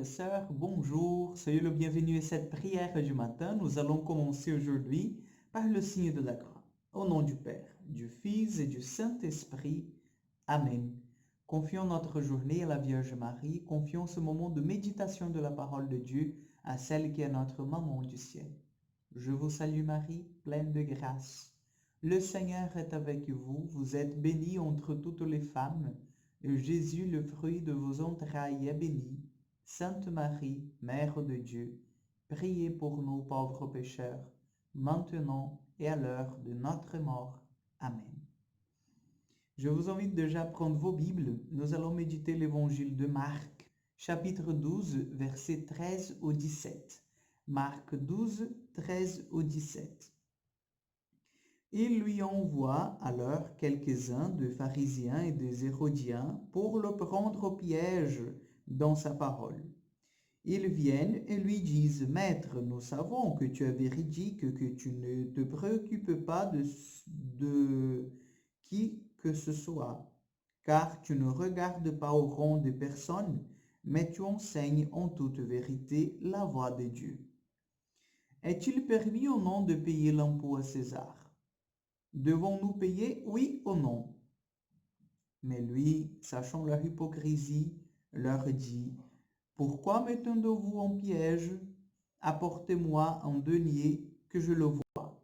sœurs, bonjour, soyez le bienvenu à cette prière du matin. Nous allons commencer aujourd'hui par le signe de la croix. Au nom du Père, du Fils et du Saint-Esprit. Amen. Confions notre journée à la Vierge Marie, confions ce moment de méditation de la parole de Dieu à celle qui est notre maman du ciel. Je vous salue Marie, pleine de grâce. Le Seigneur est avec vous, vous êtes bénie entre toutes les femmes, et Jésus, le fruit de vos entrailles, est béni. Sainte Marie, Mère de Dieu, priez pour nous pauvres pécheurs, maintenant et à l'heure de notre mort. Amen. Je vous invite déjà à prendre vos Bibles. Nous allons méditer l'évangile de Marc, chapitre 12, versets 13 au 17. Marc 12, 13 au 17. Il lui envoie alors quelques-uns des pharisiens et des hérodiens pour le prendre au piège dans sa parole. Ils viennent et lui disent, Maître, nous savons que tu es véridique, que tu ne te préoccupes pas de qui que ce soit, car tu ne regardes pas au rang des personnes, mais tu enseignes en toute vérité la voie de Dieu. Est-il permis ou non de payer l'impôt à César? Devons-nous payer, oui ou non? Mais lui, sachant leur hypocrisie, leur dit, pourquoi mettez-vous en piège? Apportez-moi un denier que je le voie.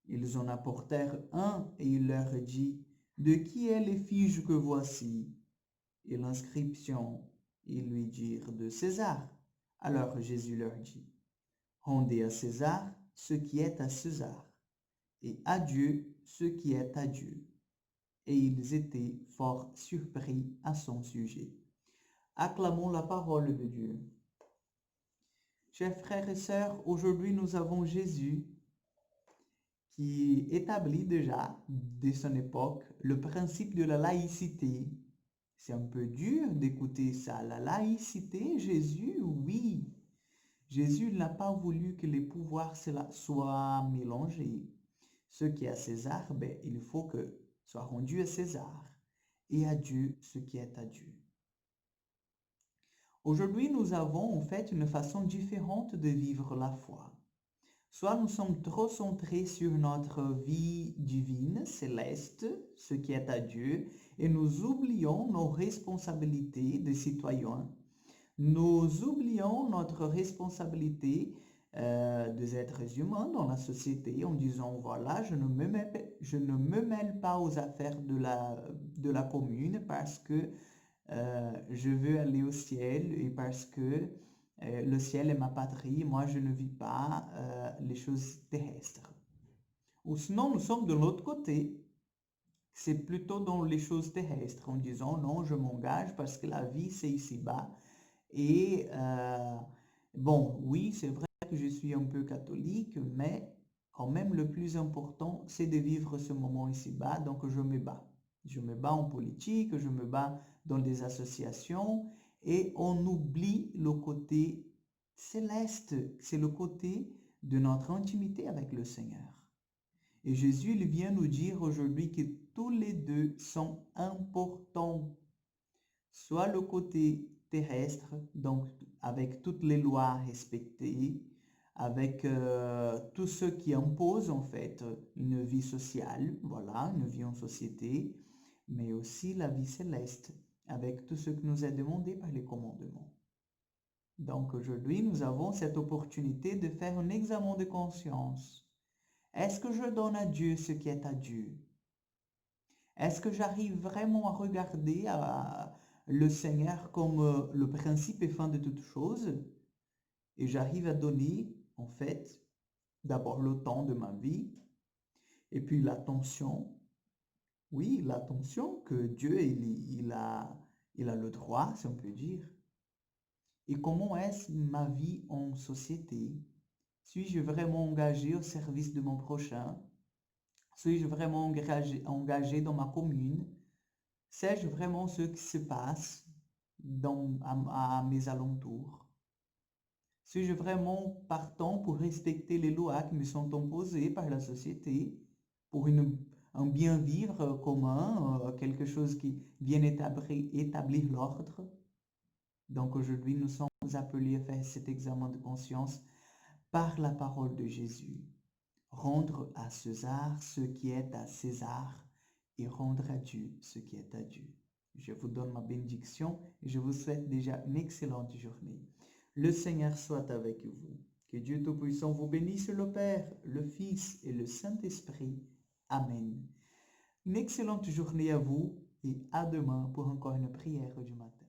Ils en apportèrent un et il leur dit, de qui est l'effigie que voici? Et l'inscription, ils lui dirent, de César. Alors Jésus leur dit, rendez à César ce qui est à César, et à Dieu ce qui est à Dieu. Et ils étaient fort surpris à son sujet. Acclamons la parole de Dieu. Chers frères et sœurs, aujourd'hui nous avons Jésus qui établit déjà, dès son époque, le principe de la laïcité. C'est un peu dur d'écouter ça. La laïcité, Jésus, oui. Jésus n'a pas voulu que les pouvoirs soient mélangés. Ce qui est à César, il faut que soit rendu à César, et à Dieu ce qui est à Dieu. Aujourd'hui, nous avons en fait une façon différente de vivre la foi. Soit nous sommes trop centrés sur notre vie divine, céleste, ce qui est à Dieu, et nous oublions nos responsabilités de citoyens. Nous oublions notre responsabilité des êtres humains dans la société en disant, voilà, je ne me mêle pas aux affaires de la commune parce que je veux aller au ciel et parce que le ciel est ma patrie, moi je ne vis pas les choses terrestres. Ou sinon, nous sommes de l'autre côté, c'est plutôt dans les choses terrestres, en disant non, je m'engage parce que la vie c'est ici-bas. Et bon, oui, c'est vrai que je suis un peu catholique, mais quand même le plus important, c'est de vivre ce moment ici-bas, donc je me bats. Je me bats en politique, je me bats dans des associations et on oublie le côté céleste, c'est le côté de notre intimité avec le Seigneur. Et Jésus, il vient nous dire aujourd'hui que tous les deux sont importants. Soit le côté terrestre, donc avec toutes les lois respectées, avec tout ce qui impose en fait une vie sociale, voilà, une vie en société, mais aussi la vie céleste, avec tout ce qui nous est demandé par les commandements. Donc aujourd'hui, nous avons cette opportunité de faire un examen de conscience. Est-ce que je donne à Dieu ce qui est à Dieu? Est-ce que j'arrive vraiment à regarder le Seigneur comme le principe et fin de toute chose? Et j'arrive à donner, en fait, d'abord le temps de ma vie, et puis l'attention. Oui, l'attention que Dieu, il a le droit, si on peut dire. Et comment est-ce ma vie en société? Suis-je vraiment engagé au service de mon prochain? Suis-je vraiment engagé dans ma commune? Sais-je vraiment ce qui se passe à mes alentours? Suis-je vraiment partant pour respecter les lois qui me sont imposées par la société, pour un bien vivre commun, quelque chose qui vienne établir l'ordre? Donc aujourd'hui, nous sommes appelés à faire cet examen de conscience par la parole de Jésus. Rendre à César ce qui est à César et rendre à Dieu ce qui est à Dieu. Je vous donne ma bénédiction et je vous souhaite déjà une excellente journée. Le Seigneur soit avec vous. Que Dieu Tout-Puissant vous bénisse, le Père, le Fils et le Saint-Esprit. Amen. Une excellente journée à vous et à demain pour encore une prière du matin.